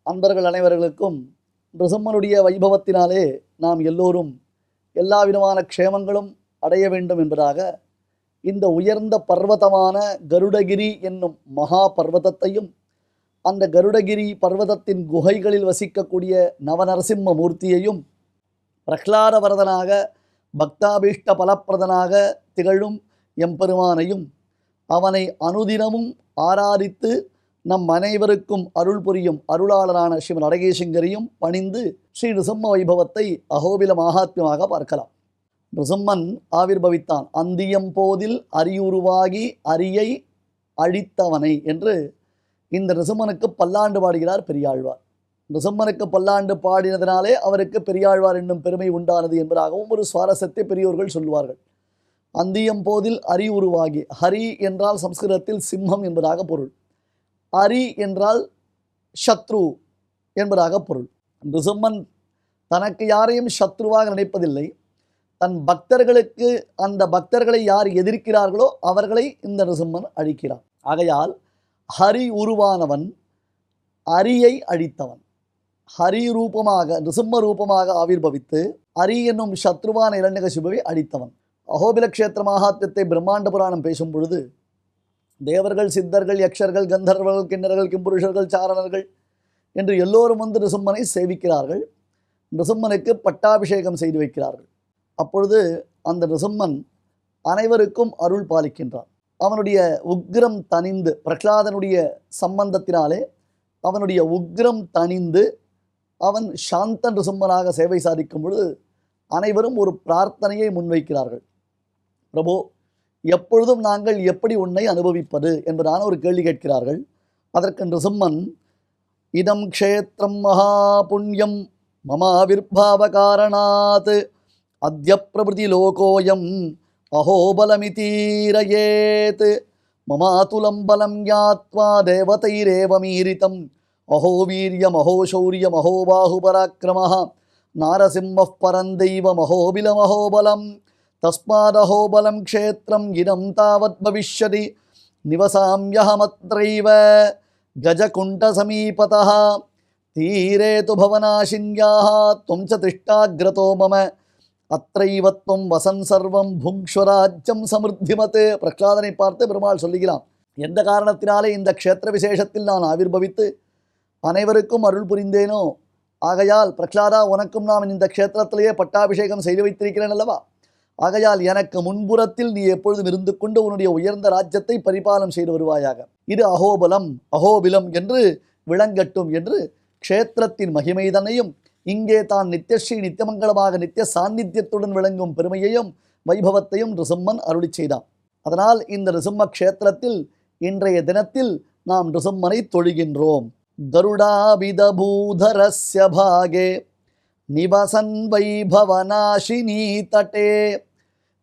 அன்பர்கள் அனைவர்களுக்கும் நிருசிம்மனுடைய வைபவத்தினாலே நாம் எல்லோரும் எல்லா விதமான க்ஷேமங்களும் அடைய வேண்டும் என்பதாக இந்த உயர்ந்த பர்வதமான கருடகிரி என்னும் மகா பர்வதத்தையும் அந்த கருடகிரி பர்வதத்தின் குகைகளில் வசிக்கக்கூடிய நவநரசிம்ம மூர்த்தியையும் பிரஹ்லாத வரதனாக பக்தாபீஷ்ட பலப்பிரதனாக திகழும் எம்பெருமானையும் அவனை அனுதினமும் ஆராதித்து நம் அனைவருக்கும் அருள் புரியும் அருளாளரான ஸ்ரீ நடகேசங்கரையும் பணிந்து ஸ்ரீ நிருசிம்ம வைபவத்தை அகோபில மகாத்மியமாக பார்க்கலாம். நிருசிம்மன் ஆவிர்பவித்தான் அந்தியம் போதில் அரியுருவாகி அரியை அழித்தவனை என்று இந்த நிருசிம்மனுக்கு பல்லாண்டு பாடுகிறார் பெரியாழ்வார். நிருசிம்மனுக்கு பல்லாண்டு பாடினதினாலே அவருக்கு பெரியாழ்வார் என்னும் பெருமை உண்டானது என்பதாகவும் ஒரு சுவாரஸ்யத்தை பெரியோர்கள் சொல்லுவார்கள். அந்தியம் போதில் அரி உருவாகி, ஹரி என்றால் சம்ஸ்கிருதத்தில் சிம்மம் என்பதாக பொருள், அரி என்றால் சத்ரு என்பதாக பொருள். நிருசிம்மன் தனக்கு யாரையும் சத்ருவாக நினைப்பதில்லை. தன் பக்தர்களுக்கு அந்த பக்தர்களை யார் எதிர்க்கிறார்களோ அவர்களை இந்த நிருசிம்மன் அழிக்கிறான். ஆகையால் ஹரி உருவானவன் அரியை அழித்தவன். ஹரி ரூபமாக நிருசிம்ம ரூபமாக ஆவிர்பவித்து அரி என்னும் சத்ருவான இரண்யகசிபுவை அழித்தவன். அகோபில க்ஷேத்திர மகாத்மியத்தை பிரம்மாண்ட புராணம் பேசும் பொழுது தேவர்கள், சித்தர்கள், யக்ஷர்கள், கந்தர்வர்கள், கிண்ணறர்கள், கிம்புருஷர்கள், சாரணர்கள் என்று எல்லோரும் வந்து நிருசிம்மனை சேவிக்கிறார்கள். நிருசிம்மனுக்கு பட்டாபிஷேகம் செய்து வைக்கிறார்கள். அப்பொழுது அந்த நிருசிம்மன் அனைவருக்கும் அருள் பாலிக்கின்றான். அவனுடைய உக்ரம் தணிந்து, பிரஹ்லாதனுடைய சம்பந்தத்தினாலே அவனுடைய உக்ரம் தணிந்து அவன் சாந்த நிருசிம்மனாக சேவை சாதிக்கும் பொழுது அனைவரும் ஒரு பிரார்த்தனையை முன்வைக்கிறார்கள். பிரபு, எப்பொழுதும் நாங்கள் எப்படி உன்னை அனுபவிப்பது என்பதான ஒரு கேள்வி கேட்கிறார்கள். அதற்கு நிருசிம்மன், இதம் க்ஷேத்திரம் மகா புண்ணியம் மமாவிர்பாவ காரணாத் அத்ய பிரபிருதி லோகோயம் அஹோபலமிதீரயேத் மமாதுலம் பலம் ஞாத்வா தேவதைரேவமீரிதம் அஹோ வீரியம் அஹோ சௌரியம் அஹோ பாகுபராக்கிரமः நாரசிம்மः பரந்தைவம் அஹோபிலம் அஹோபலம் தஸ்மாதஹோபலம் க்ஷேத்திரம் இதம் தாவத் பவிஷ்யதி நிவசாம்யஹமத்ரைவ கஜகுண்டசமீபதः தீரே து பவனாசின்யாः த்வம் ச திஷ்டாக்ரதோ மம அத்ரைவத்வம் வசன் சர்வம் புங்ஸ்வராஜ்யம் சமிருத்திமத். பிரஹ்லாதனை பார்த்து பெருமாள் சொல்லுகிறான், எந்த காரணத்தினாலே இந்த க்ஷேத்திர விசேஷத்தில் நான் ஆவிர்பவித்து அனைவருக்கும் அருள் புரிந்தேனோ, ஆகையால் பிரஹ்லாதா, உனக்கும் நான் இந்த க்ஷேத்திரத்திலேயே பட்டாபிஷேகம் செய்து வைத்திருக்கிறேன் அல்லவா, ஆகையால் எனக்கு முன்புறத்தில் நீ எப்பொழுதும் இருந்து கொண்டு உன்னுடைய உயர்ந்த ராஜ்யத்தை பரிபாலனம் செய்து வருவாயாக. இது அஹோபலம் அஹோபிலம் என்று விளங்கட்டும் என்று க்ஷேத்திரத்தின் மகிமைதனையும் இங்கே தான் நித்யஸ்ரீ நித்தியமங்கலமாக நித்திய சாநித்தியத்துடன் விளங்கும் பெருமையையும் வைபவத்தையும் நிருசிம்மன் அருளி செய்தான். அதனால் இந்த நிருசிம்ம க்ஷேத்திரத்தில் இன்றைய தினத்தில் நாம் நிருசிம்மனை தொழுகின்றோம். கருடாபிதபூதரஸ்ய பாகே நிவசன் வைபவநாசினி தட்டே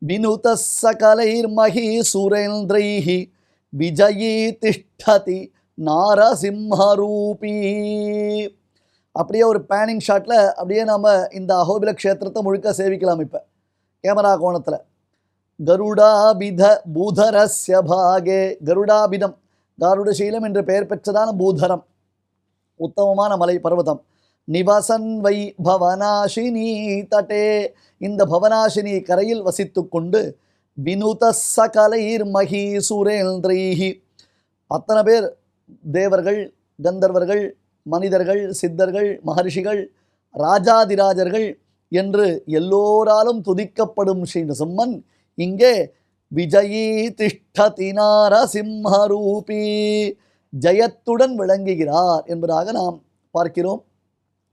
வினுதः சகலைர்மஹீசுரேந்திரைः விஜயீ திஷ்டதி நாரசிம்மரூபீ. அப்படியே ஒரு பேனிங் ஷாட்டில் அப்படியே நாம் இந்த அஹோபில க்ஷேத்திரத்தை முழுக்க சேவிக்கலாம். இப்போ கேமரா கோணத்தில் கருடாபித பூதரஸ்ய பாகே, கருடாபிதம் காருடசீலம் என்று பெயர் பெற்றதான பூதரம், உத்தமமான மலை பர்வதம். நிவசன் வை பவனாசினி தட்டே, இந்த பவனாசினி கரையில் வசித்து கொண்டு வினுத சகலைர் மஹீசுரேந்திரைஹி, அத்தனை பேர் தேவர்கள், கந்தர்வர்கள், மனிதர்கள், சித்தர்கள், மகர்ஷிகள், ராஜாதிராஜர்கள் என்று எல்லோராலும் துதிக்கப்படும் ஸ்ரீ நிருசிம்மன் இங்கே விஜயீ திஷ்டதி நாரசிம்மரூபி, ஜெயத்துடன் விளங்குகிறார் என்பதாக நாம் பார்க்கிறோம்.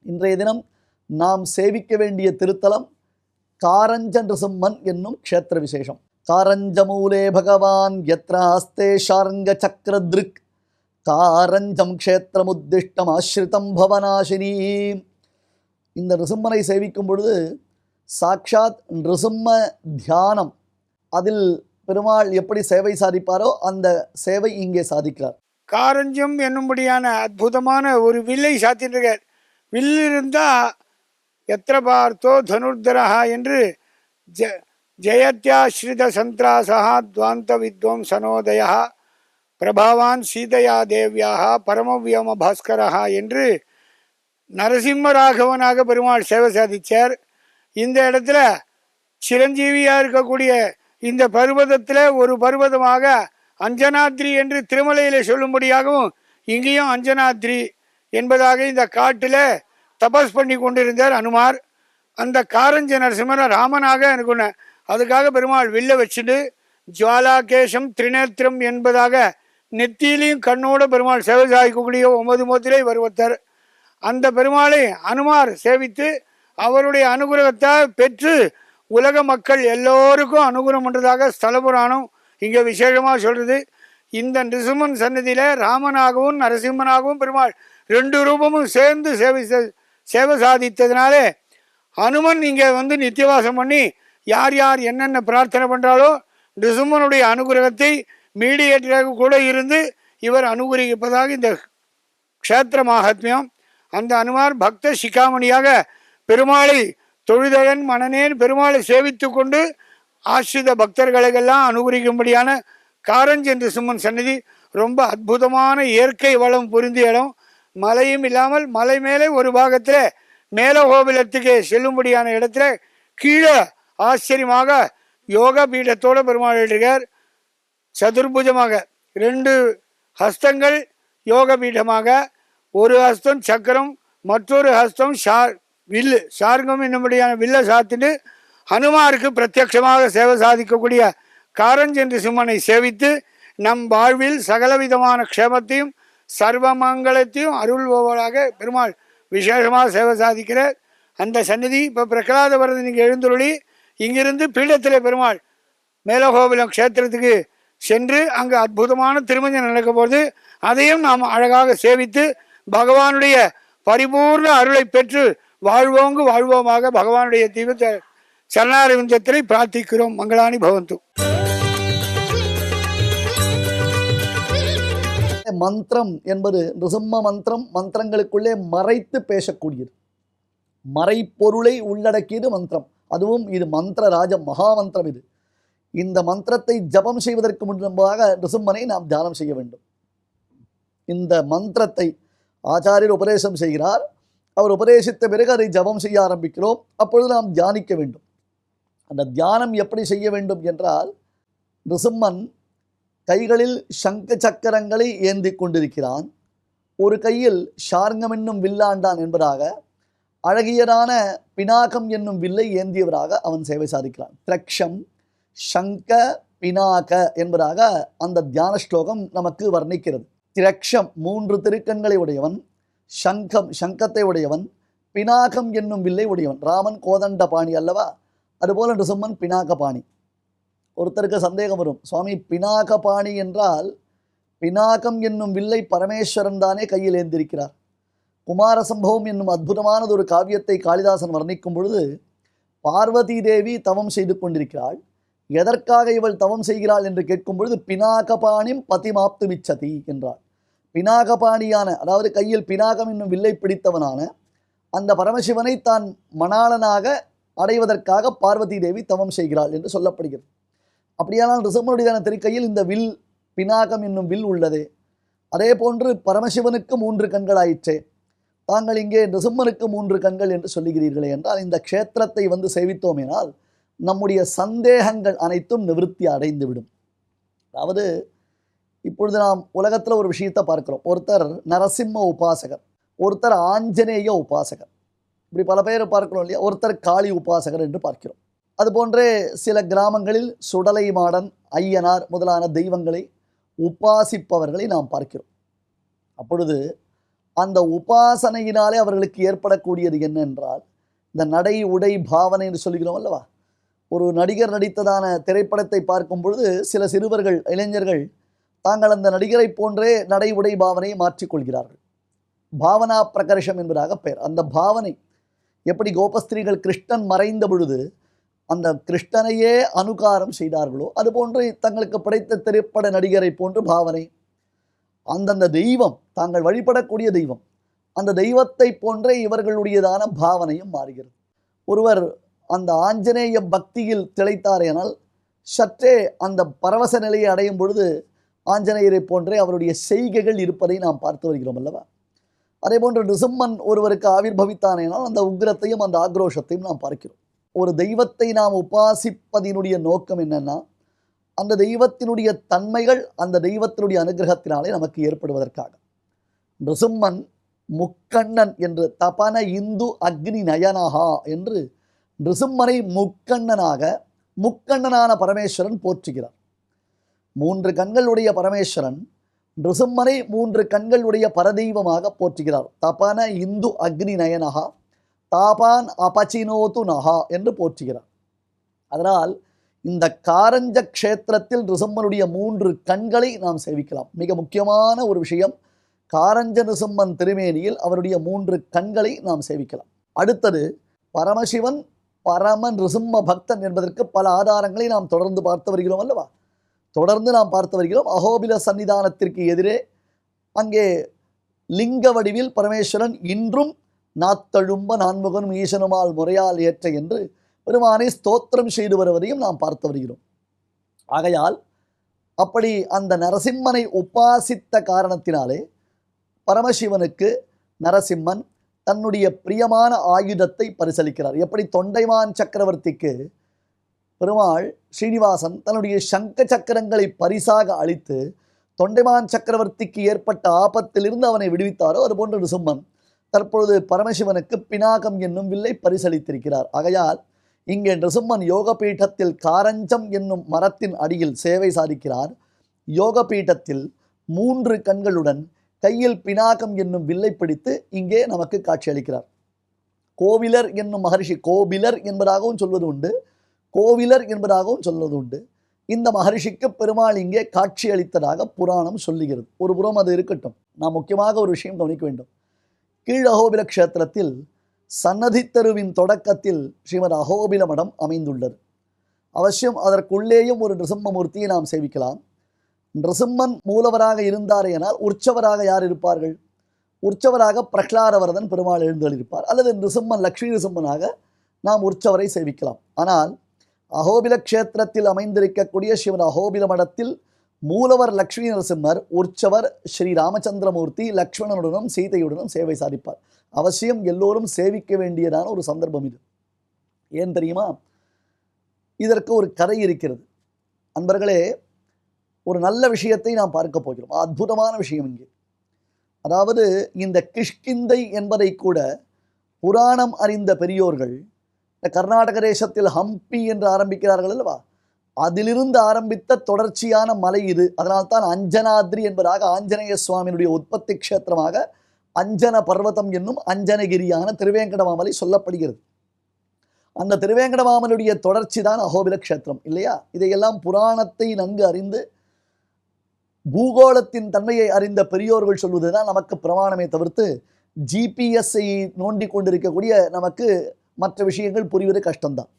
இன்றைய தினம் நாம் சேவிக்க வேண்டிய திருத்தலம் காரஞ்ச நிருசிம்மன் என்னும் க்ஷேத்திர விசேஷம். காரஞ்சமூலே பகவான் யத்ராஸ்தே ஷார்ங்க சக்கரத்ருக் காரஞ்சம் க்ஷேத்திரமுத்திஷ்டம் ஆஸ்ரிதம் பவனாசினி. இந்த நிருசிம்மனை சேவிக்கும் பொழுது சாக்ஷாத் நிருசிம்ம தியானம், அதில் பெருமாள் எப்படி சேவை சாதிப்பாரோ அந்த சேவை இங்கே சாதிக்கிறார். காரஞ்சம் என்னும்படியான அற்புதமான ஒரு வில்லை சாத்தின்றிருக்கார். வில் இருந்தால் எத்திர பார்த்தோ தனுர்தரஹா என்று ஜெயத்யாஸ்ரித சந்திராசா துவாந்த வித்வம் சனோதயா பிரபாவான் சீதையா தேவியாக பரமவியோம பாஸ்கரஹா என்று நரசிம்மராகவனாக பெருமாள் சேவை சாதிச்சார். இந்த இடத்துல சிரஞ்சீவியாக இருக்கக்கூடிய இந்த பர்வதத்தில் ஒரு பர்வதமாக அஞ்சனாத்ரி என்று திருமலையில் சொல்லும்படியாகவும் இங்கேயும் அஞ்சனாத்ரி என்பதாக இந்த காட்டில் தபஸ் பண்ணி கொண்டிருந்தார் அனுமார். அந்த காரஞ்ச நரசிம்மரை ராமனாக எனக்கு அதுக்காக பெருமாள் வில்ல வச்சுட்டு ஜுவாலாகேஷம் திரிநேத்திரம் என்பதாக நெத்தியிலையும் கண்ணோட பெருமாள் சேவை சாதிக்கக்கூடிய 9 முகத்திலே வருவத்தர். அந்த பெருமாளை அனுமார் சேவித்து அவருடைய அனுகிரகத்தை பெற்று உலக மக்கள் எல்லோருக்கும் அனுகிரகம் பண்ணுறதாக ஸ்தல புராணம் இங்கே விசேஷமாக சொல்கிறது. இந்த நிருசிம்மன் சன்னதியில் ராமனாகவும் நரசிம்மனாகவும் பெருமாள் 2 ரூபமும் சேர்ந்து சேவை சாதித்ததுனாலே அனுமன் இங்கே நித்தியவாசம் பண்ணி யார் யார் என்னென்ன பிரார்த்தனை பண்ணுறாலோ நிருசிம்மனுடைய அனுகிரகத்தை மீடியேட்டராக கூட இருந்து இவர் அனுகிரகிப்பதாக இந்த க்ஷேத்திர மாஹத்மியம். அந்த அனுமார் பக்த சிகாமணியாக பெருமாளை தொழுதழன் மனநேன் பெருமாளை சேவித்து கொண்டு ஆசிரித பக்தர்களுக்கெல்லாம் அனுகிரகிக்கும்படியான காரஞ்ச நிருசிம்மன் சன்னதி ரொம்ப அற்புதமான இயற்கை வளம் பொருந்திய இடம். மலையும் இல்லாமல் மலை மேலே ஒரு பாகத்தில் மேலகோபிலத்துக்கு செல்லும்படியான இடத்துல கீழே ஆச்சரியமாக யோக பீடத்தோடு பெருமாள் இருக்கார். சதுர்புஜமாக 2 ஹஸ்தங்கள் யோக பீடமாக, ஒரு ஹஸ்தம் சக்கரம், மற்றொரு ஹஸ்தம் வில்லு சார்கம் என்னும்படியான வில்லை சாத்திட்டு ஹனுமாருக்கு பிரத்யட்சமாக சேவை சாதிக்கக்கூடிய காரஞ்ச நிருசிம்மனை சேவித்து நம் வாழ்வில் சகலவிதமான க்ஷேமத்தையும் சர்வ மங்களத்தையும் அருள்பவராக பெருமாள் விசேஷமாக சேவை சாதிக்கிறார். அந்த சந்நிதி இப்போ பிரகலாத வரதன் இங்கே எழுந்துருளி இங்கிருந்து பீடத்தில் பெருமாள் மேலகோபிலம் க்ஷேத்திரத்துக்கு சென்று அங்கு அற்புதமான திருமஞ்சம் நடக்க போது அதையும் நாம் அழகாக சேவித்து பகவானுடைய பரிபூர்ண அருளை பெற்று வாழ்வோங்கு வாழ்வோமாக பகவானுடைய தீவிர சரணாரவிந்தத்தை பிரார்த்திக்கிறோம். மங்களானி பவந்து. மந்திரம் என்பது நிருசிம்ம மந்திரம் மந்திரங்களுக்குள்ளே மறைத்து பேசக்கூடியது, மறைப்பொருளை உள்ளடக்கியது மந்திரம். அதுவும் இது மந்திர ராஜ மகாமந்திரம். இந்த மந்திரத்தை ஜபம் செய்வதற்கு முன்பாக நிருசிம்மனை நாம் தியானம் செய்ய வேண்டும். இந்த மந்திரத்தை ஆச்சாரியர் உபதேசம் செய்கிறார். அவர் உபதேசித்த பிறகு அதை ஜபம் செய்ய ஆரம்பிக்கிறோம். அப்பொழுது நாம் தியானிக்க வேண்டும். அந்த தியானம் எப்படி செய்ய வேண்டும் என்றால், நிருசிம்மன் கைகளில் சங்க சக்கரங்களை ஏந்தி கொண்டிருக்கிறான். ஒரு கையில் ஷார்ங்கம் என்னும் வில்லாண்டான் என்பதாக அழகியதான பினாகம் என்னும் வில்லை ஏந்தியவராக அவன் சேவை சாதிக்கிறான். திரக்ஷம் சங்க பினாக என்பதாக அந்த தியான ஸ்லோகம் நமக்கு வர்ணிக்கிறது. திரக்ஷம் 3 திருக்கண்களை உடையவன், சங்கம் சங்கத்தை உடையவன், பினாகம் என்னும் வில்லை உடையவன். ராமன் கோதண்ட பாணி அல்லவா, அதுபோல நிருசிம்மன் பினாக பாணி. ஒருத்தருக்கு சந்தேகம் வரும், சுவாமி பினாக பாணி என்றால் பினாகம் என்னும் வில்லை பரமேஸ்வரன் தானே கையில் ஏந்திருக்கிறார். குமார சம்பவம் என்னும் அற்புதமானது ஒரு காவியத்தை காளிதாசன் வர்ணிக்கும் பொழுது பார்வதி தேவி தவம் செய்து கொண்டிருக்கிறாள். எதற்காக இவள் தவம் செய்கிறாள் என்று கேட்கும் பொழுது பினாகபாணிம் பதிமாப்து மிச்சதி என்றாள். பினாகபாணியான, அதாவது கையில் பினாகம் என்னும் வில்லை பிடித்தவனான அந்த பரமசிவனை தான் மணாளனாக அடைவதற்காக பார்வதி தேவி தவம் செய்கிறாள் என்று சொல்லப்படுகிறது. அப்படியானால் நிருசிம்மனுடைய திருக்கையில் இந்த வில் பினாகம் என்னும் வில் உள்ளது. அதே போன்று பரமசிவனுக்கு 3 கண்களாயிற்றே, தாங்கள் இங்கே நிருசிம்மனுக்கு 3 கண்கள் என்று சொல்லுகிறீர்களே என்றால், இந்த க்ஷேத்திரத்தை சேவித்தோமேனால் நம்முடைய சந்தேகங்கள் அனைத்தும் நிவர்த்தி அடைந்துவிடும். அதாவது இப்பொழுது நாம் உலகத்தில் ஒரு விஷயத்தை பார்க்கிறோம். ஒருத்தர் நரசிம்ம உபாசகர், ஒருத்தர் ஆஞ்சநேய உபாசகர், இப்படி பல பேர் பார்க்கிறோம் இல்லையா. ஒருத்தர் காளி உபாசகர் என்று பார்க்கிறோம். அதுபோன்றே சில கிராமங்களில் சுடலை மாடன், ஐயனார் முதலான தெய்வங்களை உபாசிப்பவர்களை நாம் பார்க்கிறோம். அப்பொழுது அந்த உபாசனையினாலே அவர்களுக்கு ஏற்படக்கூடியது என்னென்றால், இந்த நடை உடை பாவனை என்று சொல்லுகிறோம் அல்லவா. ஒரு நடிகர் நடித்ததான திரைப்படத்தை பார்க்கும் பொழுது சில சிறுவர்கள், இளைஞர்கள் தாங்கள் அந்த நடிகரை போன்றே நடை உடை பாவனையை மாற்றிக்கொள்கிறார்கள். பாவனா பிரகர்ஷம் என்பதாக பெயர். அந்த பாவனை எப்படி கோபஸ்திரீகள் கிருஷ்ணன் மறைந்த பொழுது அந்த கிருஷ்ணனையே அனுகாரம் செய்தார்களோ, அதுபோன்று தங்களுக்கு படைத்த திரைப்பட நடிகரை போன்று பாவனை. அந்தந்த தெய்வம், தாங்கள் வழிபடக்கூடிய தெய்வம், அந்த தெய்வத்தை போன்றே இவர்களுடையதான பாவனையும் மாறுகிறது. ஒருவர் அந்த ஆஞ்சநேய பக்தியில் திளைத்தாரேனால் சற்றே அந்த பரவச நிலையை அடையும் பொழுது ஆஞ்சநேயரை போன்றே அவருடைய செய்கைகள் இருப்பதை நாம் பார்த்து வருகிறோம் அல்லவா. அதே போன்று நிருசிம்மன் ஒருவருக்கு ஆவிர்பவித்தானேனால் அந்த உக்கிரத்தையும் அந்த ஆக்ரோஷத்தையும் நாம் பார்க்கிறோம். ஒரு தெய்வத்தை நாம் உபாசிப்பதினுடைய நோக்கம் என்னன்னா, அந்த தெய்வத்தினுடைய தன்மைகள் அந்த தெய்வத்தினுடைய அனுகிரகத்தினாலே நமக்கு ஏற்படுவதற்காக. நிருசிம்மன் முக்கண்ணன் என்று தபன இந்து அக்னி நயனஹா என்று நிருசிம்மனை முக்கண்ணனான பரமேஸ்வரன் போற்றுகிறார். 3 கண்களுடைய பரமேஸ்வரன் நிருசிம்மனை 3 கண்களுடைய பரதெய்வமாக போற்றுகிறார். தபன இந்து அக்னி நயனஹா தாபான் அபச்சினோது நஹா என்று போற்றுகிறார். அதனால் இந்த காரஞ்ச க்ஷேத்திரத்தில் நிருசிம்மனுடைய 3 கண்களை நாம் சேவிக்கலாம். மிக முக்கியமான ஒரு விஷயம், காரஞ்ச நிருசிம்மன் திருமேனியில் அவருடைய 3 கண்களை நாம் சேவிக்கலாம். அடுத்தது, பரமசிவன் பரம நிருசிம்ம பக்தன் என்பதற்கு பல ஆதாரங்களை நாம் தொடர்ந்து பார்த்து வருகிறோம் அல்லவா? தொடர்ந்து நாம் பார்த்து வருகிறோம். அகோபில சன்னிதானத்திற்கு எதிரே அங்கே லிங்க வடிவில் பரமேஸ்வரன் இன்றும் நாத்தழும்ப நான்முகனும் ஈசனுமால் முறையால் ஏற்ற என்று பெருமானை ஸ்தோத்திரம் செய்து வருவதையும் நாம் பார்த்து வருகிறோம். ஆகையால் அப்படி அந்த நரசிம்மனை உபாசித்த காரணத்தினாலே பரமசிவனுக்கு நரசிம்மன் தன்னுடைய பிரியமான ஆயுதத்தை பரிசளிக்கிறார். எப்படி தொண்டைமான் சக்கரவர்த்திக்கு பெருமாள் ஸ்ரீனிவாசன் தன்னுடைய சங்க சக்கரங்களை பரிசாக அளித்து தொண்டைமான் சக்கரவர்த்திக்கு ஏற்பட்ட ஆபத்திலிருந்து அவனை விடுவித்தாரோ, அதுபோன்ற நிருசிம்மன் தற்பொழுது பரமசிவனுக்கு பினாகம் என்னும் வில்லை பரிசளித்திருக்கிறார். ஆகையால் இங்கே நிருசிம்மன் யோகபீட்டத்தில் காரஞ்சம் என்னும் மரத்தின் அடியில் சேவை சாதிக்கிறார். யோகபீட்டத்தில் 3 கண்களுடன் கையில் பினாகம் என்னும் வில்லை பிடித்து இங்கே நமக்கு காட்சியளிக்கிறார். கோவிலர் என்னும் மகரிஷி, கோபிலர் என்பதாகவும் சொல்வது உண்டு, கோவிலர் என்பதாகவும் சொல்வது உண்டு. இந்த மகரிஷிக்கு பெருமாள் இங்கே காட்சி அளித்ததாக புராணம் சொல்லுகிறது. ஒரு புறம் அது இருக்கட்டும், நாம் முக்கியமாக ஒரு விஷயம் கவனிக்க வேண்டும். கீழ் அகோபில க்ஷேத்திரத்தில் சன்னதி தெருவின் தொடக்கத்தில் ஸ்ரீமத் அகோபில மடம் அமைந்துள்ளது. அவசியம் அதற்குள்ளேயும் ஒரு நிருசிம்மமூர்த்தியை நாம் சேவிக்கலாம். நிருசிம்மன் மூலவராக இருந்தாரேனால் உற்சவராக யார் இருப்பார்கள்? உற்சவராக பிரஹ்லாதவரதன் பெருமாள் எழுந்தருளியிருப்பார். அல்லது நிருசிம்மன் லக்ஷ்மி நிருசிம்மனாக நாம் உற்சவரை சேவிக்கலாம். ஆனால் அகோபில க்ஷேத்திரத்தில் அமைந்திருக்கக்கூடிய ஸ்ரீமத் அகோபில மடத்தில் மூலவர் லக்ஷ்மி நரசிம்மர், உற்சவர் ஸ்ரீ ராமச்சந்திரமூர்த்தி லக்ஷ்மணனுடனும் சீதையுடனும் சேவை சாதிப்பார். அவசியம் எல்லோரும் சேவிக்க வேண்டியதான ஒரு சந்தர்ப்பம் இது. ஏன் தெரியுமா? இதற்கு ஒரு கதை இருக்கிறது. அன்பர்களே, ஒரு நல்ல விஷயத்தை நாம் பார்க்க போகிறோம். அற்புதமான விஷயம் இங்கே. அதாவது இந்த கிஷ்கிந்தை என்பதை கூட புராணம் அறிந்த பெரியோர்கள் கர்நாடக தேசத்தில் ஹம்பி என்று ஆரம்பிக்கிறார்கள் அல்லவா, அதிலிருந்து ஆரம்பித்த தொடர்ச்சியான மலை இது. அதனால்தான் அஞ்சனாத்ரி என்பதாக ஆஞ்சநேய சுவாமியினுடைய உற்பத்தி க்ஷேத்திரமாக அஞ்சன பர்வதம் என்னும் அஞ்சனகிரியான திருவேங்கடமாமலை சொல்லப்படுகிறது. அந்த திருவேங்கடமாமலுடைய தொடர்ச்சி தான் அகோபில க்ஷேத்திரம் இல்லையா? இதையெல்லாம் புராணத்தை நன்கு அறிந்து பூகோளத்தின் தன்மையை அறிந்த பெரியோர்கள் சொல்வதுதான் நமக்கு பிரமாணமே தவிர்த்து ஜிபிஎஸ்ஐ நோண்டி கொண்டிருக்கக்கூடிய நமக்கு மற்ற விஷயங்கள் புரிவது கஷ்டம்தான்.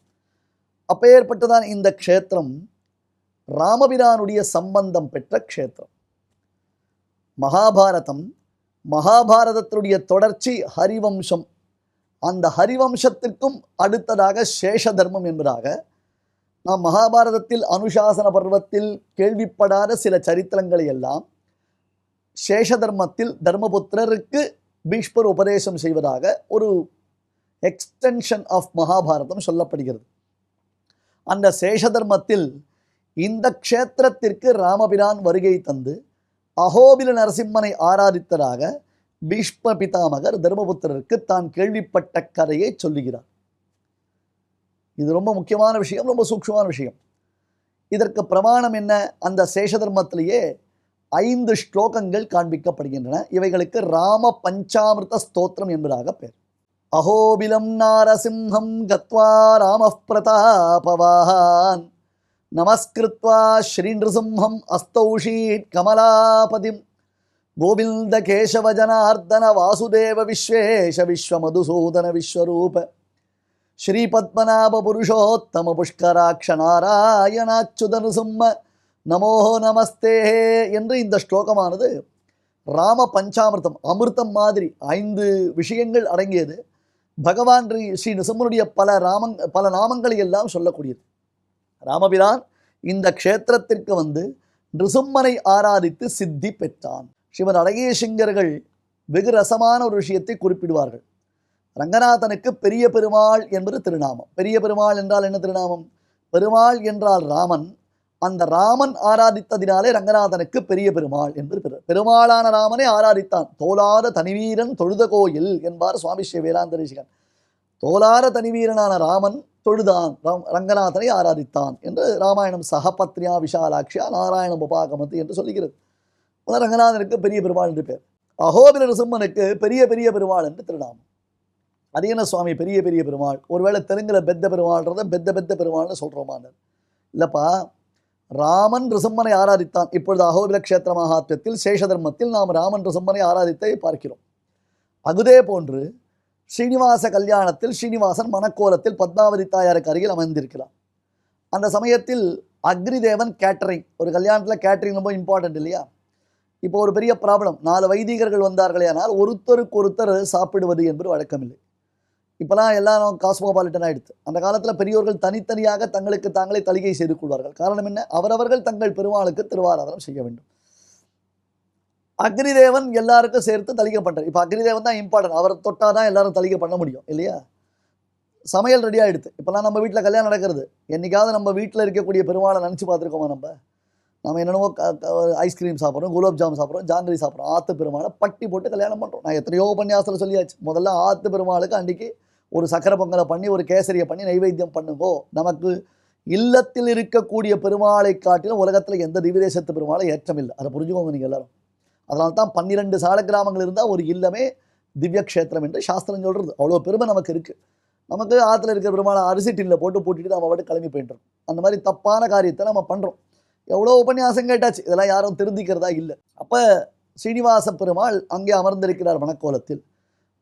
அப்பேற்பட்டுதான் இந்த க்ஷேத்திரம் ராமபிரானுடைய சம்பந்தம் பெற்ற க்ஷேத்திரம். மகாபாரதத்தினுடைய தொடர்ச்சி ஹரிவம்சம். அந்த ஹரிவம்சத்திற்கும் அடுத்ததாக சேஷ தர்மம் என்பதாக நாம் மகாபாரதத்தில் அனுசாசன பர்வத்தில் கேள்விப்படாத சில சரித்திரங்களை எல்லாம் சேஷ தர்மத்தில் தர்மபுத்திரருக்கு பீஷ்மர் உபதேசம் செய்வதாக ஒரு எக்ஸ்டென்ஷன் ஆஃப் மகாபாரதம் சொல்லப்படுகிறது. அந்த சேஷ தர்மத்தில் இந்த க்ஷேத்திரத்திற்கு ராமபிரான் வருகை தந்து அகோபில நரசிம்மனை ஆராதித்ததாக பீஷ்ம பிதாமகர் தர்மபுத்திரருக்கு தான் கேள்விப்பட்ட கதையை சொல்லுகிறார். இது ரொம்ப முக்கியமான விஷயம், ரொம்ப சூக்ஷ்மமான விஷயம். இதற்கு பிரமாணம் என்ன? அந்த சேஷ தர்மத்திலேயே 5 ஸ்லோகங்கள் காண்பிக்கப்படுகின்றன. இவைகளுக்கு ராம பஞ்சாமிர்த ஸ்தோத்திரம் என்பதாக பெயர். அகோபிலம் நாரசிம்ஹம் கத்வா ராம பிரதாபவான் நமஸ்கிருத்வா ஸ்ரீ நிருசிம்ஹம் அஸ்தௌஷீட் கமலாபதிம் கோவிந்த கேசவ ஜனார்தன வாசுதேவ விஸ்வேஷ விஸ்வமதுசூதன விஸ்வரூப ஸ்ரீ பத்மநாப புருஷோத்தம புஷ்கராட்ச நாராயணாச்சுத நிருசிம்ம நமோ நமஸ்தே என்று இந்த ஸ்லோகமானது ராம பஞ்சாமிர்தம், அமிர்தம் மாதிரி 5 விஷயங்கள் அடங்கியது. பகவான் ஸ்ரீ நிருசிம்மனுடைய பல நாமங்களை எல்லாம் சொல்லக்கூடியது. ராமபிரான் இந்த க்ஷேத்திரத்திற்கு வந்து நிருசிம்மனை ஆராதித்து சித்தி பெற்றான். ஸ்ரீமத் அழகிய சிங்கர்கள் வெகு ரசமான ஒரு விஷயத்தை குறிப்பிடுவார்கள். ரங்கநாதனுக்கு பெரிய பெருமாள் என்பது திருநாமம். பெரிய பெருமாள் என்றால் என்ன திருநாமம்? பெருமாள் என்றால் ராமன். அந்த ராமன் ஆராதித்ததினாலே ரங்கநாதனுக்கு பெரிய பெருமாள் என்று பெருமாளான ராமனை ஆராதித்தான். தோலாத தனிவீரன் தொழுத கோயில் என்பார் சுவாமி ஸ்ரீ வேதாந்த ரிஷிகன். தோலார தனிவீரனான ராமன் தொழுதான், ரங்கநாதனை ஆராதித்தான் என்று ராமாயணம் சகபத்னியா விஷாலாட்சியா நாராயணம் உபாகமத்து என்று சொல்லுகிறது. ரங்கநாதனுக்கு பெரிய பெருமாள் என்று பேர். அகோபில நிருசிம்மனுக்கு பெரிய பெரிய பெருமாள் என்று திருநாமம். அது என்ன சுவாமி பெரிய பெரிய பெருமாள்? ஒருவேளை தெலுங்குல பெத்த பெருமாள்ன்றத பெத்த பெத்த பெருமாள்னு சொல்கிறோமான்னு இல்லைப்பா. ராமன் ரிசம்மனை ஆராதித்தான். இப்பொழுது அகோபில கஷேத்திர மகாத்மியத்தில் சேஷதர்மத்தில் நாம் ராமன் ரிசம்மனை ஆராதித்தை பார்க்கிறோம். அதுதே போன்று ஸ்ரீனிவாச கல்யாணத்தில் ஸ்ரீனிவாசன் மணக்கோலத்தில் பத்மாவதி தாயாருக்கு அருகில் அமைந்திருக்கிறார். அந்த சமயத்தில் அக்னிதேவன் கேட்டரிங், ஒரு கல்யாணத்தில் கேட்டரிங் ரொம்ப இம்பார்ட்டன்ட் இல்லையா? இப்போ ஒரு பெரிய ப்ராப்ளம், 4 வைதிகர்கள் வந்தார்களே ஆனால் ஒருத்தருக்கு ஒருத்தர் சாப்பிடுவது என்பது வழக்கமில்லை. இப்போலாம் எல்லாரும் காஸ்மோபாலிட்டன் ஆகிடுது. அந்த காலத்தில் பெரியோர்கள் தனித்தனியாக தங்களுக்கு தாங்களே தலிகை செய்து கொள்வார்கள். காரணம் என்ன? அவரவர்கள் தங்கள் பெருமாளுக்கு திருவாராதனம் செய்ய வேண்டும். அக்னிதேவன் எல்லாருக்கும் சேர்த்து தலிகை பண்ணுறார். இப்போ அக்னிதேவன் தான் இம்பார்ட்டன்ட். அவரை தொட்டால் தான் எல்லாரும் தலிகை பண்ண முடியும் இல்லையா? சமையல் ரெடி ஆகிடுது. இப்போலாம் நம்ம வீட்டில் கல்யாணம் நடக்கிறது. என்றைக்காவது நம்ம வீட்டில் இருக்கக்கூடிய பெருமாளை நினச்சி பார்த்துருக்கோமா? நம்ம என்னென்னவோ ஐஸ்கிரீம் சாப்பிட்றோம், குலோப் ஜாம் சாப்பிட்றோம், ஜாங்கிரி சாப்பிட்றோம். ஆற்று பெருமாளை பட்டி போட்டு கல்யாணம் பண்ணுறோம். நான் எத்தனையோ உபன்யாசத்தில் சொல்லியாச்சு. முதல்ல ஆற்று பெருமாளுக்கு அன்றைக்கி ஒரு சக்கரை பொங்கலை பண்ணி ஒரு கேசரியை பண்ணி நைவேத்தியம் பண்ணுங்கோ. நமக்கு இல்லத்தில் இருக்கக்கூடிய பெருமாளை காட்டிலும் உலகத்தில் எந்த திவ்யதேசத்து பெருமாளை ஏற்றமில்லை. அதை புரிஞ்சுக்கோங்க நீங்கள் எல்லாரும். அதனால தான் 12 சால கிராமங்கள் இருந்தால் ஒரு இல்லமே திவ்ய க்ஷேத்திரம் என்று சாஸ்திரம் சொல்கிறது. அவ்வளோ பெருமை நமக்கு இருக்குது. நமக்கு ஆற்றுல இருக்கிற பெருமாளை அரிசி டின்னில் போட்டு பூட்டிட்டு நம்ம பாட்டு கிளம்பி போயிட்டுருக்கோம். அந்த மாதிரி தப்பான காரியத்தை நம்ம பண்ணுறோம். எவ்வளோ உபன்யாசம் கேட்டாச்சு, இதெல்லாம் யாரும் திருந்திக்கிறதா இல்லை. அப்போ ஸ்ரீனிவாச பெருமாள் அங்கே அமர்ந்திருக்கிறார் மணக்கோலத்தில்.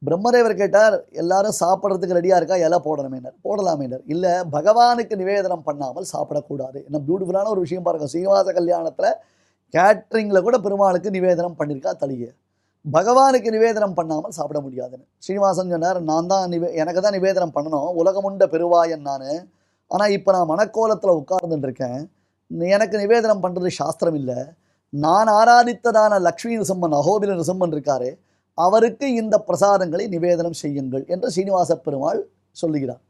பிரம்மதேவர் கேட்டார், எல்லாரும் சாப்பிட்றதுக்கு ரெடியாக இருக்கா? இலை போடணுமேனர். போடலாமேனர். இல்லை, பகவானுக்கு நிவேதனம் பண்ணாமல் சாப்பிடக்கூடாது. என்ன பியூட்டிஃபுல்லான ஒரு விஷயம் பாருங்கள். ஸ்ரீனிவாச கல்யாணத்தில் கேட்ரிங்கில் கூட பெருமாளுக்கு நிவேதனம் பண்ணியிருக்கா தலிகை. பகவானுக்கு நிவேதனம் பண்ணாமல் சாப்பிட முடியாதுன்னு ஸ்ரீனிவாசன் சொன்னார். நான் தான் எனக்கு தான் நிவேதனம் பண்ணணும், உலகமுண்ட பெருவாயன் நான். ஆனால் இப்போ நான் மணக்கோலத்தில் உட்கார்ந்துட்டுருக்கேன். எனக்கு நிவேதனம் பண்ணுறது சாஸ்திரம் இல்லை. நான் ஆராதித்ததான லக்ஷ்மி நிருசிம்மன், அகோபில நிருசிம்மன் இருக்காரு, அவருக்கு இந்த பிரசாதங்களை நிவேதனம் செய்யுங்கள் என்று ஸ்ரீனிவாச பெருமாள் சொல்லுகிறார்.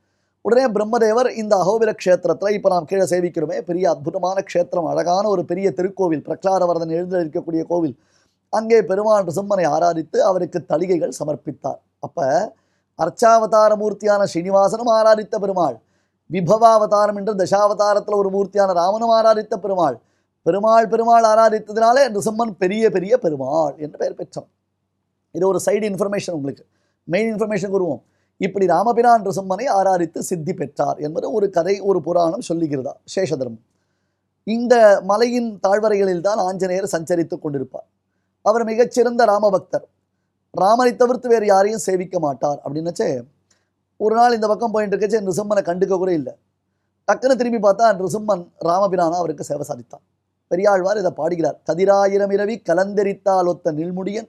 உடனே பிரம்மதேவர் இந்த அகோபில க்ஷேத்திரத்தில், இப்போ நாம் கீழே சேவிக்கிறோமே, பெரிய அற்புதமான க்ஷேத்திரம், அழகான ஒரு பெரிய திருக்கோவில், பிரகலாதவர்தன் எழுந்திருக்கக்கூடிய கோவில், அங்கே பெருமாள் நிருசிம்மனை ஆராதித்து அவருக்கு தலிகைகள் சமர்ப்பித்தார். அப்போ அர்ச்சாவதார மூர்த்தியான ஸ்ரீனிவாசனும் ஆராதித்த பெருமாள், விபவாவதாரம் என்று தசாவதாரத்தில் ஒரு மூர்த்தியான ராமனும் ஆராதித்த பெருமாள், பெருமாள் ஆராதித்ததினாலே நிருசிம்மன் பெரிய பெரிய பெருமாள் என்று பெயர் பெற்றான். இது ஒரு சைடு இன்ஃபர்மேஷன். உங்களுக்கு மெயின் இன்ஃபர்மேஷன் வருவோம். இப்படி ராமபிரான் நிருசிம்மனை ஆராதித்து சித்தி பெற்றார் என்பது ஒரு கதை, ஒரு புராணம் சொல்லுகிறதா சேஷதர்மம். இந்த மலையின் தாழ்வரைகளில் தான் ஆஞ்சநேயர் சஞ்சரித்து கொண்டிருப்பார். அவர் மிகச்சிறந்த ராமபக்தர். ராமனை தவிர்த்து வேறு யாரையும் சேவிக்க மாட்டார். அப்படின்னுச்சே ஒரு நாள் இந்த பக்கம் போயிட்டு இருக்கச்சே நிருசிம்மனை கண்டுக்க கூட இல்லை. டக்குன்னு திரும்பி பார்த்தா நிருசிம்மன் ராமபிரானா அவருக்கு சேவை சாதித்தான். பெரியாழ்வார் இதை பாடுகிறார். கதிராயிரம் இரவி கலந்தெரித்தால் ஒத்த நீள்முடியன்,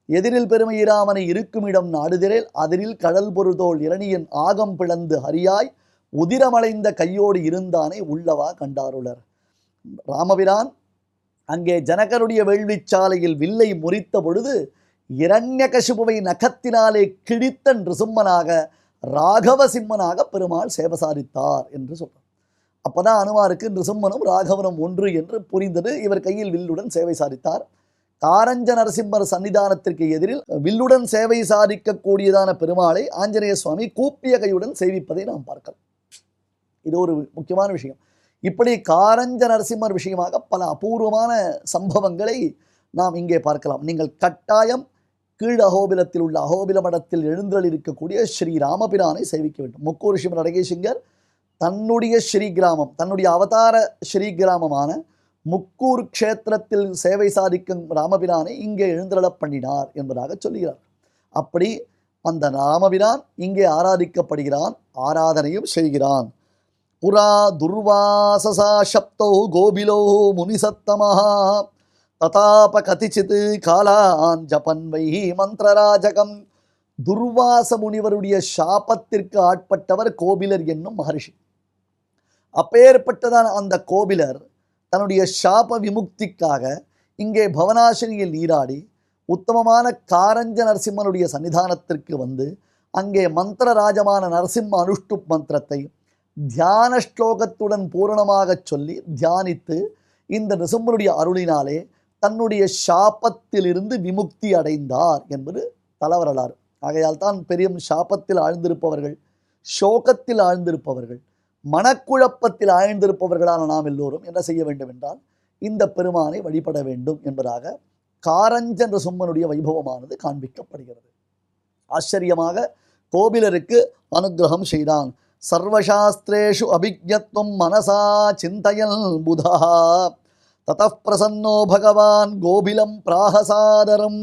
எதிரில் பெருமை இராமனை இருக்குமிடம் நாடுதிரேல், அதிரில் கடல் பொருதோள் இரணியன் ஆகம் பிளந்து ஹரியாய் உதிரமலைந்த கையோடு இருந்தானே உள்ளவா கண்டாருளர். ராமபிரான் அங்கே ஜனகருடைய வேள்விச்சாலையில் வில்லை முறித்த பொழுது இரண்யகசிபுவை நகத்தினாலே கிழித்த நிருசிம்மனாக, ராகவ சிம்மனாக பெருமாள் சேவை சாதித்தார் என்று சொல்றார். அப்போதான் அனுமாருக்கு நிருசிம்மனும் ராகவனும் ஒன்று என்று புரிந்தது. இவர் கையில் வில்லுடன் சேவை சாதித்தார். காரஞ்ச நரசிம்மர் சன்னிதானத்திற்கு எதிரில் வில்லுடன் சேவை சாதிக்கக்கூடியதான பெருமாளை ஆஞ்சநேய சுவாமி கூப்பிய கையுடன் சேவிப்பதை நாம் பார்க்கலாம். இது ஒரு முக்கியமான விஷயம். இப்படி காரஞ்ச நரசிம்மர் விஷயமாக பல அபூர்வமான சம்பவங்களை நாம் இங்கே பார்க்கலாம். நீங்கள் கட்டாயம் கீழ் அகோபிலத்தில் உள்ள அகோபில மடத்தில் எழுந்தருளி இருக்கக்கூடிய ஸ்ரீ ராமபிரானை சேவிக்க வேண்டும். முக்கூர் ஸ்ரீமன் அடகேசிங்கர் தன்னுடைய ஸ்ரீகிராமம், தன்னுடைய அவதார ஸ்ரீகிராமமான முக்கூர் க்ஷேத்திரத்தில் சேவை சாதிக்கும் ராமபிரானை இங்கே எழுந்தருளப் பண்ணினார் என்பதாக சொல்லுகிறார். அப்படி அந்த ராமபிரான் இங்கே ஆராதிக்கப்படுகிறான், ஆராதனையும் செய்கிறான். புரா துர்வாசசா சப்தோ கோபிலோ முனிசத்தமஹா ததாப கதிச்சித் காலான் ஜபன் வைஹி மந்திரராஜகம். துர்வாச முனிவருடைய சாபத்திற்கு ஆட்பட்டவர் கோபிலர் என்னும் மகர்ஷி. அப்பேற்பட்டதான அந்த கோபிலர் தன்னுடைய சாப விமுக்திக்காக இங்கே பவனாசினியில் நீராடி உத்தமமான காரஞ்ச நரசிம்மனுடைய சன்னிதானத்திற்கு வந்து அங்கே மந்திரராஜமான நரசிம்ம அனுஷ்டுப் மந்திரத்தை தியான ஸ்லோகத்துடன் பூரணமாக சொல்லி தியானித்து இந்த நிருசிம்மனுடைய அருளினாலே தன்னுடைய சாபத்திலிருந்து விமுக்தி அடைந்தார் என்பது தலவரலாறு. ஆகையால் தான் பெரியும் சாபத்தில் ஆழ்ந்திருப்பவர்கள், சோகத்தில் ஆழ்ந்திருப்பவர்கள், மனக்குழப்பத்தில் ஆழ்ந்திருப்பவர்களான நாம் எல்லோரும் என்ன செய்ய வேண்டும் என்றால் இந்த பெருமானை வழிபட வேண்டும் என்பதாக காரஞ்ச நிருசிம்மனுடைய வைபவமானது காண்பிக்கப்படுகிறது. ஆச்சரியமாக கோபிலருக்கு அனுகிரகம் செய்தான். சர்வசாஸ்திரேஷு அபிஜ்ஞத்வம் மனசா சிந்தயல் புதா ததப் பிரசன்னோ பகவான் கோபிலம் பிராகசாதரம்.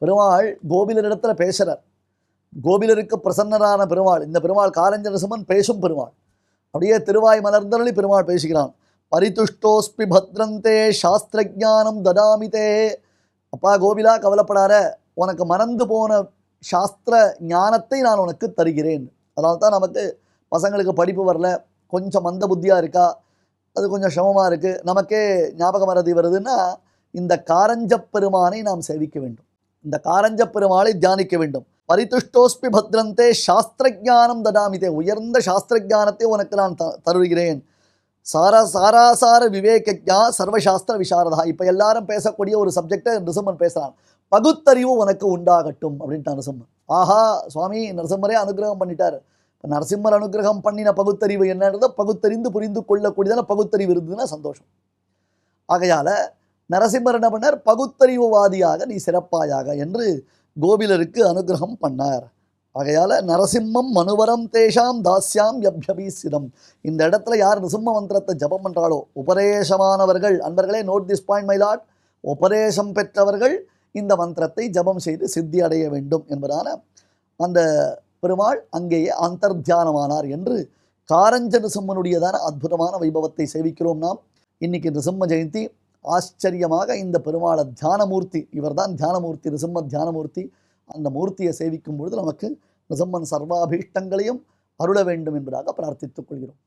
பெருமாள் கோபிலரிடத்தில் பேசுகிறார். கோபிலருக்கு பிரசன்னரான பெருமாள், இந்த பெருமாள் காரஞ்ச நிருசிம்மன் பேசும் பெருமாள். அப்படியே திருவாய் மலர்ந்தருளி பெருமாள் பேசுகிறான். பரிதுஷ்டோஸ்பி பத்ரந்தே சாஸ்திரஜானம் ததாமிதே. அப்பா கோபிலா கவலைப்படாத, உனக்கு மறந்து போன சாஸ்திர ஞானத்தை நான் உனக்கு தருகிறேன். அதனால தான் நமக்கு பசங்களுக்கு படிப்பு வரல, கொஞ்சம் மந்த புத்தியாக இருக்கா, அது கொஞ்சம் சிரமமாக இருக்குது, நமக்கே ஞாபக மறதி வருதுன்னா இந்த காரஞ்ச பெருமானை நாம் சேவிக்க வேண்டும், இந்த காரஞ்ச பெருமாளை தியானிக்க வேண்டும். பரிதுஷ்டோஸ்பி பத்ரந்தே சாஸ்திரஜானம் ததாமிதே. உயர்ந்த சாஸ்திரஜானத்தை உனக்கு நான் தருகிறேன். சாராசார விவேகஜா சர்வசாஸ்திர விசாரதா. இப்போ எல்லாரும் பேசக்கூடிய ஒரு சப்ஜெக்டை நிருசிம்மன் பேசுகிறான். பகுத்தறிவு உனக்கு உண்டாகட்டும் அப்படின்ட்டு நிருசிம்மன். ஆஹா சுவாமி நரசிம்மரே அனுகிரகம் பண்ணிட்டார். இப்போ நரசிம்மர் அனுகிரகம் பண்ணின பகுத்தறிவு என்னன்றதை பகுத்தறிந்து புரிந்து கொள்ளக்கூடியதான பகுத்தறிவு இருந்ததுன்னா சந்தோஷம். ஆகையால் நரசிம்மர் என்ன பண்ணார், பகுத்தறிவுவாதியாக நீ சிறப்பாயாக என்று கோபிலருக்கு அனுகிரகம் பண்ணார். ஆகையால் நரசிம்மம் மனுவரம் தேஷாம் தாஸ்யாம் யப்யபீசிதம். இந்த இடத்துல யார் நிருசிம்ம மந்திரத்தை ஜபம் பண்ணுறாளோ, உபதேசமானவர்கள், அன்பர்களே note this point my lord, உபதேசம் பெற்றவர்கள் இந்த மந்திரத்தை ஜபம் செய்து சித்தி அடைய வேண்டும் என்பதான அந்த பெருமாள் அங்கேயே அந்தர்த்தியானமானார் என்று காரஞ்ச நிருசிம்மனுடையதான அற்புதமான வைபவத்தை சேவிக்கிறோம் நாம். இன்னைக்கு நிருசிம்ம ஜெயந்தி. ஆச்சரியமாக இந்த பெருமாளை தியானமூர்த்தி, இவர் தான் தியானமூர்த்தி, நிருசிம்ம தியானமூர்த்தி. அந்த மூர்த்தியை சேவிக்கும் பொழுது நமக்கு நிருசிம்மன் சர்வாபீஷ்டங்களையும் அருள வேண்டும் என்பதாக பிரார்த்தித்துக் கொள்கிறோம்.